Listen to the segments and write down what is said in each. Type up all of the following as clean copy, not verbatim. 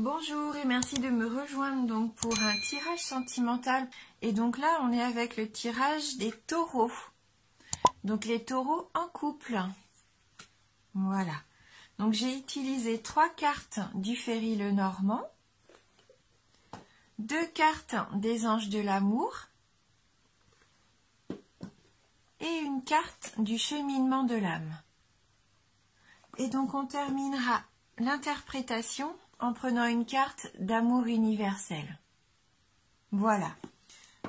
Bonjour et merci de me rejoindre donc pour un tirage sentimental. Et donc là, on est avec le tirage des taureaux. Donc les taureaux en couple. Voilà. Donc j'ai utilisé 3 cartes du Ferry Lenormand, 2 cartes des anges de l'amour et une carte du cheminement de l'âme. Et donc on terminera l'interprétation en prenant une carte d'amour universel. Voilà.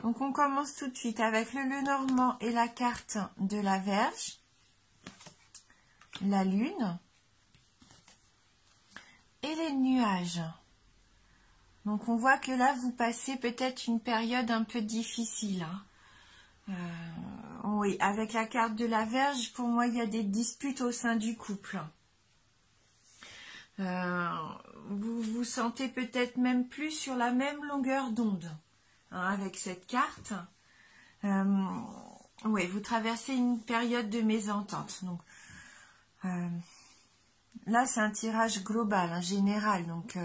Donc on commence tout de suite avec le Lenormand et la carte de la Vierge, la Lune et les nuages. Donc on voit que là vous passez peut-être une période un peu difficile. Oui, avec la carte de la Vierge, pour moi il y a des disputes au sein du couple. Vous vous sentez peut-être même plus sur la même longueur d'onde avec cette carte. Oui, vous traversez une période de mésentente. Donc, là, c'est un tirage global, général. Donc,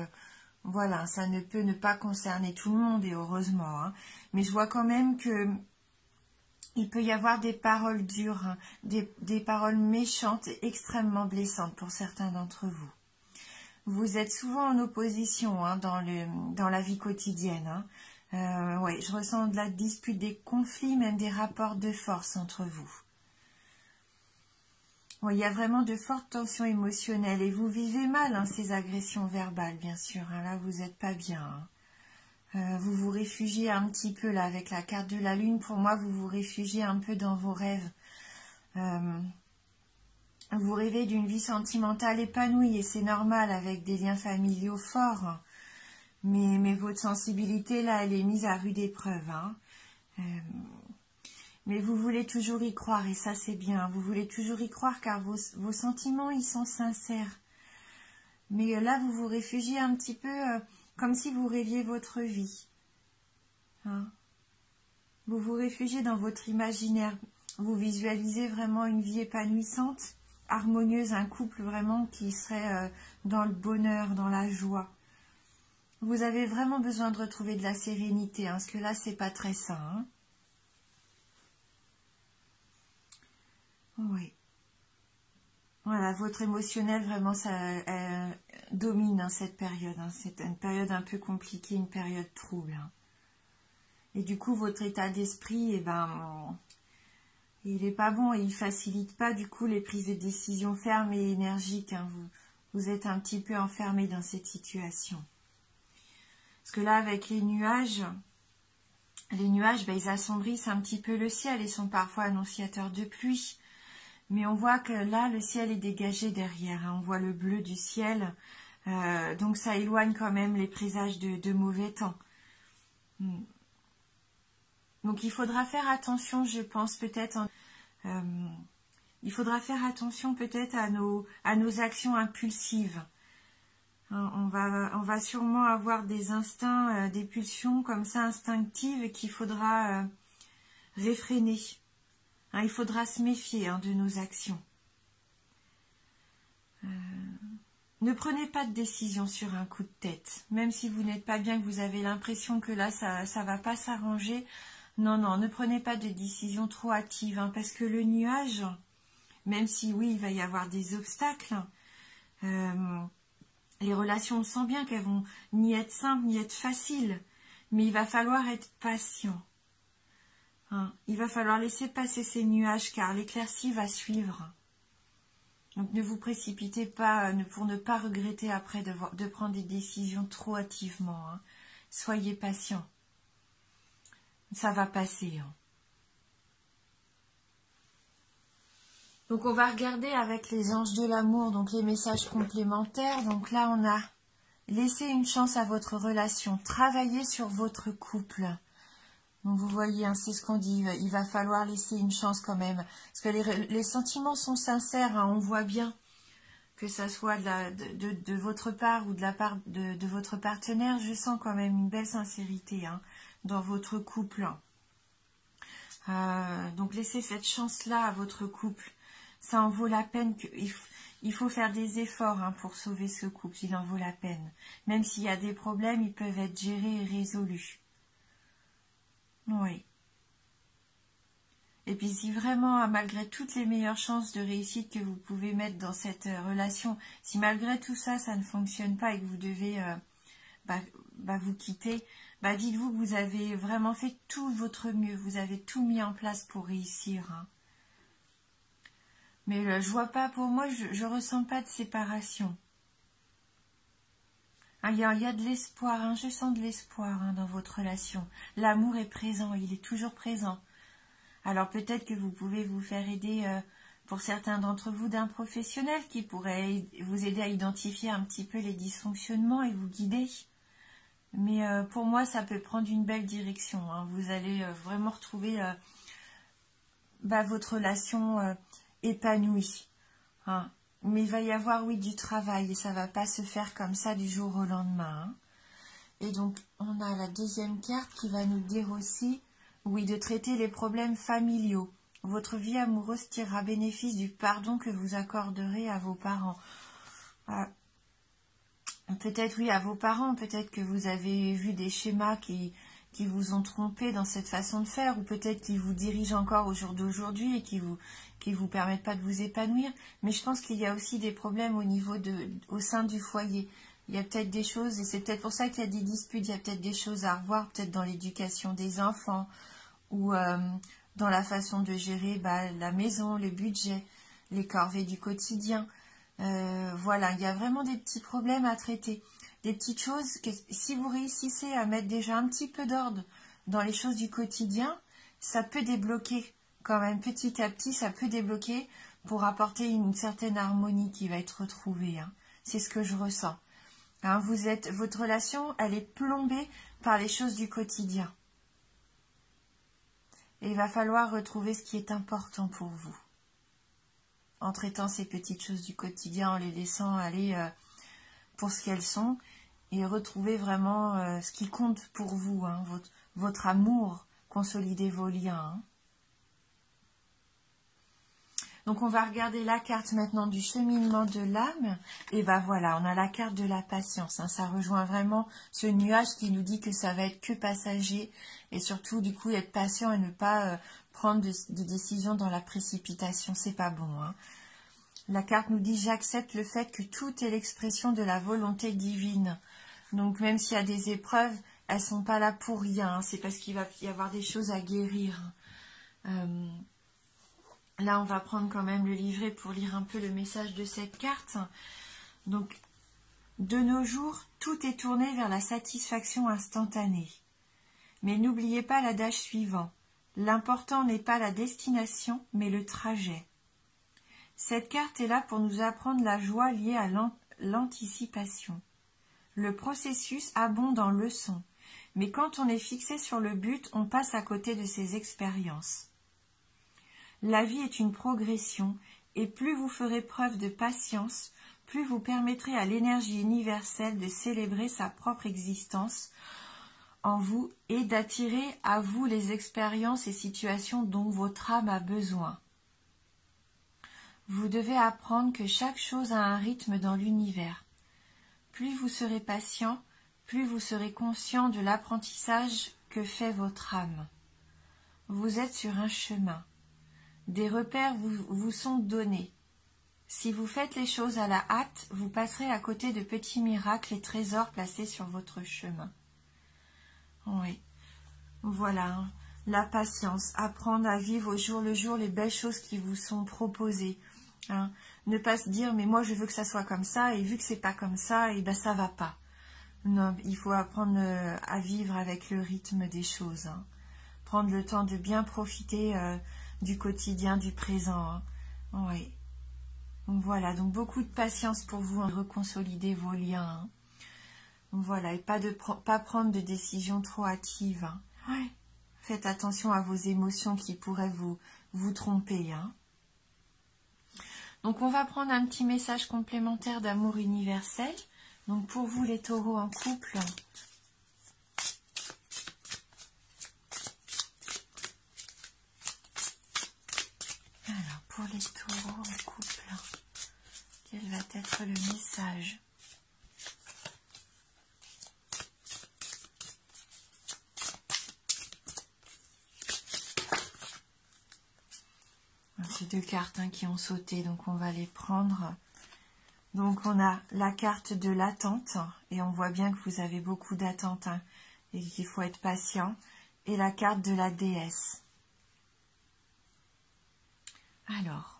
voilà, ça ne peut ne pas concerner tout le monde, et heureusement. Mais je vois quand même que il peut y avoir des paroles dures, des paroles méchantes et extrêmement blessantes pour certains d'entre vous. Vous êtes souvent en opposition dans la vie quotidienne. Ouais, je ressens de la dispute, des conflits, même des rapports de force entre vous. Ouais, il y a vraiment de fortes tensions émotionnelles et vous vivez mal ces agressions verbales, bien sûr. Là, vous n'êtes pas bien. Vous vous réfugiez un petit peu là avec la carte de la Lune. Pour moi, vous vous réfugiez un peu dans vos rêves. Vous rêvez d'une vie sentimentale épanouie et c'est normal avec des liens familiaux forts. Mais votre sensibilité, là, elle est mise à rude épreuve. Mais vous voulez toujours y croire et ça, c'est bien. Vous voulez toujours y croire car vos sentiments, ils sont sincères. Mais là, vous vous réfugiez un petit peu comme si vous rêviez votre vie. Vous vous réfugiez dans votre imaginaire. Vous visualisez vraiment une vie épanouissante, harmonieuse, un couple vraiment qui serait dans le bonheur, dans la joie. Vous avez vraiment besoin de retrouver de la sérénité, parce que là, c'est pas très sain. Oui. Voilà, votre émotionnel, vraiment, ça domine cette période. C'est une période un peu compliquée, une période trouble. Et du coup, votre état d'esprit, il n'est pas bon et il ne facilite pas, du coup, les prises de décision fermes et énergiques. Vous êtes un petit peu enfermé dans cette situation. Parce que là, avec les nuages, ils assombrissent un petit peu le ciel et sont parfois annonciateurs de pluie. Mais on voit que là, le ciel est dégagé derrière. On voit le bleu du ciel. Donc, ça éloigne quand même les présages de mauvais temps. Donc, il faudra faire attention, je pense, peut-être... il faudra faire attention peut-être à nos actions impulsives. On va sûrement avoir des instincts, des pulsions comme ça instinctives qu'il faudra réfréner. Il faudra se méfier de nos actions. Ne prenez pas de décision sur un coup de tête. Même si vous n'êtes pas bien, que vous avez l'impression que là, ça ne va pas s'arranger. Non, ne prenez pas de décision trop hâtive. Parce que le nuage, même si oui, il va y avoir des obstacles, les relations, on sent bien qu'elles vont ni être simples, ni être faciles. Mais il va falloir être patient. Il va falloir laisser passer ces nuages car l'éclaircie va suivre. Donc ne vous précipitez pas pour ne pas regretter après de prendre des décisions trop hâtivement. Soyez patient. Ça va passer. Donc on va regarder avec les anges de l'amour, donc les messages complémentaires. Donc là on a laissé une chance à votre relation, travaillez sur votre couple. Donc vous voyez, c'est ce qu'on dit, il va falloir laisser une chance quand même. Parce que les sentiments sont sincères, on voit bien que ça soit de votre part ou de la part de votre partenaire. Je sens quand même une belle sincérité dans votre couple. Donc laissez cette chance-là à votre couple. Ça en vaut la peine. il faut faire des efforts hein, pour sauver ce couple, il en vaut la peine. Même s'il y a des problèmes, ils peuvent être gérés et résolus. Oui. Et puis si vraiment, malgré toutes les meilleures chances de réussite que vous pouvez mettre dans cette relation, si malgré tout ça, ça ne fonctionne pas et que vous devez vous quitter, dites-vous que vous avez vraiment fait tout votre mieux, vous avez tout mis en place pour réussir. Hein. Mais je vois pas, pour moi, je ressens pas de séparation. Hein, il y a de l'espoir, hein, je sens de l'espoir hein, dans votre relation. L'amour est présent, il est toujours présent. Alors peut-être que vous pouvez vous faire aider, pour certains d'entre vous, d'un professionnel qui pourrait vous aider à identifier un petit peu les dysfonctionnements et vous guider. Mais pour moi, ça peut prendre une belle direction. Hein. Vous allez vraiment retrouver votre relation épanouie. Hein. Mais il va y avoir, oui, du travail et ça ne va pas se faire comme ça du jour au lendemain. Hein. Et donc, on a la deuxième carte qui va nous dire aussi, oui, de traiter les problèmes familiaux. Votre vie amoureuse tirera bénéfice du pardon que vous accorderez à vos parents. Peut-être, oui, à vos parents, peut-être que vous avez vu des schémas qui vous ont trompé dans cette façon de faire, ou peut-être qu'ils vous dirigent encore au jour d'aujourd'hui et qui vous permettent pas de vous épanouir. Mais je pense qu'il y a aussi des problèmes au sein du foyer. Il y a peut-être des choses, et c'est peut-être pour ça qu'il y a des disputes, il y a peut-être des choses à revoir, peut-être dans l'éducation des enfants, ou dans la façon de gérer la maison, le budget, les corvées du quotidien. Voilà, il y a vraiment des petits problèmes à traiter. Des petites choses que si vous réussissez à mettre déjà un petit peu d'ordre dans les choses du quotidien, ça peut débloquer quand même petit à petit, ça peut débloquer pour apporter une certaine harmonie qui va être retrouvée. Hein. C'est ce que je ressens. Hein, votre relation, elle est plombée par les choses du quotidien. Et il va falloir retrouver ce qui est important pour vous. En traitant ces petites choses du quotidien, en les laissant aller pour ce qu'elles sont, et retrouver vraiment ce qui compte pour vous, hein, votre amour, consolider vos liens. Hein. Donc on va regarder la carte maintenant du cheminement de l'âme, et voilà, on a la carte de la patience, hein. Ça rejoint vraiment ce nuage qui nous dit que ça va être que passager, et surtout du coup être patient et ne pas prendre de décisions dans la précipitation, c'est pas bon. Hein. La carte nous dit « J'accepte le fait que tout est l'expression de la volonté divine ». Donc même s'il y a des épreuves, elles ne sont pas là pour rien. Hein. C'est parce qu'il va y avoir des choses à guérir. Là, on va prendre quand même le livret pour lire un peu le message de cette carte. Donc, de nos jours, tout est tourné vers la satisfaction instantanée. Mais n'oubliez pas l'adage suivant. L'important n'est pas la destination, mais le trajet. Cette carte est là pour nous apprendre la joie liée à l'anticipation. Le processus abonde en leçons, mais quand on est fixé sur le but, on passe à côté de ses expériences. La vie est une progression, et plus vous ferez preuve de patience, plus vous permettrez à l'énergie universelle de célébrer sa propre existence en vous et d'attirer à vous les expériences et situations dont votre âme a besoin. Vous devez apprendre que chaque chose a un rythme dans l'univers. Plus vous serez patient, plus vous serez conscient de l'apprentissage que fait votre âme. Vous êtes sur un chemin. Des repères vous sont donnés. Si vous faites les choses à la hâte, vous passerez à côté de petits miracles et trésors placés sur votre chemin. Oui, voilà, hein. La patience, apprendre à vivre au jour le jour les belles choses qui vous sont proposées. Hein. Ne pas se dire, mais moi je veux que ça soit comme ça, et vu que c'est pas comme ça, et ça va pas. Non, il faut apprendre à vivre avec le rythme des choses. Hein. Prendre le temps de bien profiter du quotidien, du présent. Hein. Oui. Voilà, donc beaucoup de patience pour vous, hein, reconsolider vos liens. Hein. Voilà, et pas prendre de décisions trop hâtives. Hein. Ouais. Faites attention à vos émotions qui pourraient vous tromper. Hein. Donc on va prendre un petit message complémentaire d'amour universel. Donc pour vous les taureaux en couple. Alors pour les taureaux en couple, Quel va être le message? C'est deux cartes qui ont sauté, donc on va les prendre. Donc on a la carte de l'attente, et on voit bien que vous avez beaucoup d'attentes et qu'il faut être patient. Et la carte de la déesse. Alors,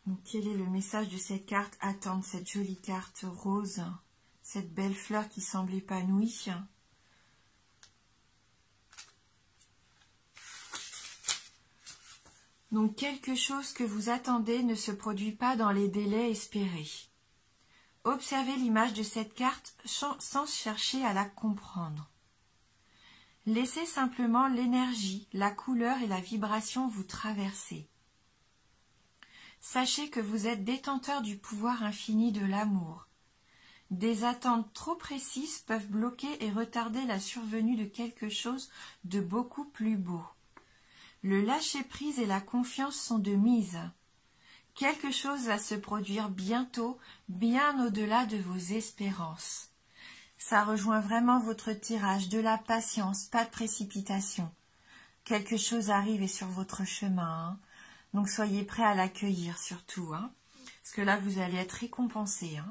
donc quel est le message de cette carte? Attendre, cette jolie carte rose, cette belle fleur qui semble épanouie. Donc quelque chose que vous attendez ne se produit pas dans les délais espérés. Observez l'image de cette carte sans chercher à la comprendre. Laissez simplement l'énergie, la couleur et la vibration vous traverser. Sachez que vous êtes détenteur du pouvoir infini de l'amour. Des attentes trop précises peuvent bloquer et retarder la survenue de quelque chose de beaucoup plus beau. Le lâcher-prise et la confiance sont de mise. Quelque chose va se produire bientôt, bien au-delà de vos espérances. Ça rejoint vraiment votre tirage, de la patience, pas de précipitation. Quelque chose arrive et sur votre chemin, donc soyez prêts à l'accueillir surtout, parce que là vous allez être récompensé.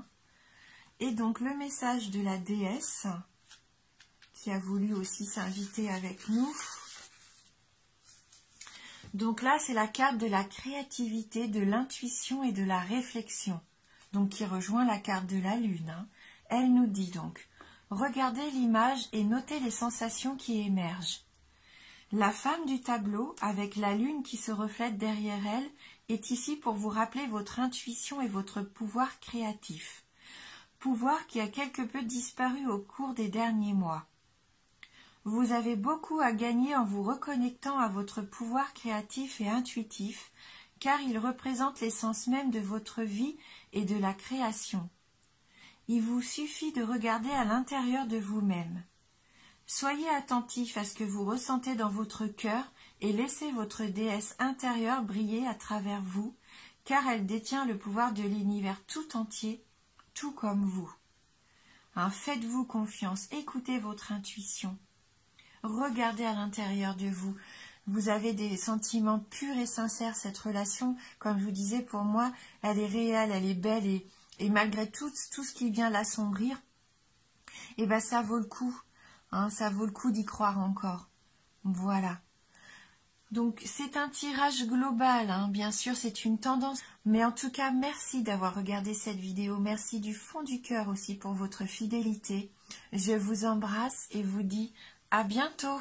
Et donc le message de la déesse, qui a voulu aussi s'inviter avec nous. Donc là, c'est la carte de la créativité, de l'intuition et de la réflexion, donc qui rejoint la carte de la lune. Elle nous dit donc, regardez l'image et notez les sensations qui émergent. La femme du tableau, avec la lune qui se reflète derrière elle, est ici pour vous rappeler votre intuition et votre pouvoir créatif. Pouvoir qui a quelque peu disparu au cours des derniers mois. Vous avez beaucoup à gagner en vous reconnectant à votre pouvoir créatif et intuitif, car il représente l'essence même de votre vie et de la création. Il vous suffit de regarder à l'intérieur de vous-même. Soyez attentif à ce que vous ressentez dans votre cœur et laissez votre déesse intérieure briller à travers vous, car elle détient le pouvoir de l'univers tout entier, tout comme vous. Faites-vous confiance, écoutez votre intuition. Regardez à l'intérieur de vous. Vous avez des sentiments purs et sincères. Cette relation, comme je vous disais, pour moi, elle est réelle, elle est belle. Et malgré tout ce qui vient l'assombrir, ça vaut le coup. Ça vaut le coup d'y croire encore. Voilà. Donc, c'est un tirage global. Bien sûr, c'est une tendance. Mais en tout cas, merci d'avoir regardé cette vidéo. Merci du fond du cœur aussi pour votre fidélité. Je vous embrasse et vous dis à bientôt.